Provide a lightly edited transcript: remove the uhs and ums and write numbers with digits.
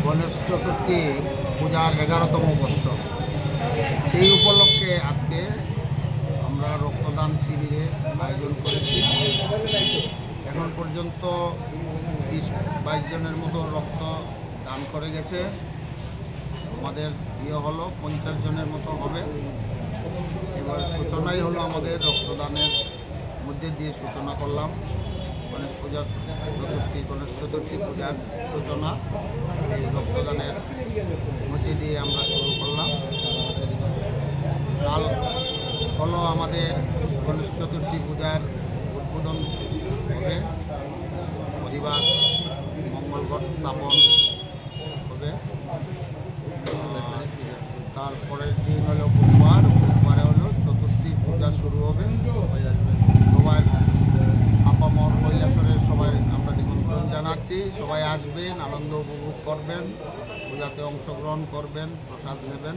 গণেশ চতুর্থী পূজার 11তম বর্ষ। সেই উপলক্ষে আজকে আমরা রক্তদান শিবিরের আয়োজন করেছি। এখন পর্যন্ত 20-22 জনের মতো রক্ত দান করে গেছে। আমাদের হলো 50 জনের মতো হবে। এবার সূচনাই হলো আমাদের রক্তদানের মধ্যে দিয়ে সূচনা করলাম। গণেশ চতুর্থী পূজার সূচনা এই রক্তদানের মধ্যে দিয়ে আমরা শুরু করলাম। কাল হলো আমাদের গণেশ চতুর্থী পূজার উদ্বোধন হবে, পরিবার মঙ্গল ঘট স্থাপন হবে। তারপরের দিন হলো বুধবারে হলো চতুর্থী পূজা শুরু হবে। সবাই আপামর কৈলাসরের সবাই আমরা নিমন্ত্রণ জানাচ্ছি। সবাই আসবেন, আনন্দ উপভোগ করবেন, পূজাতে অংশগ্রহণ করবেন, প্রসাদ নেবেন।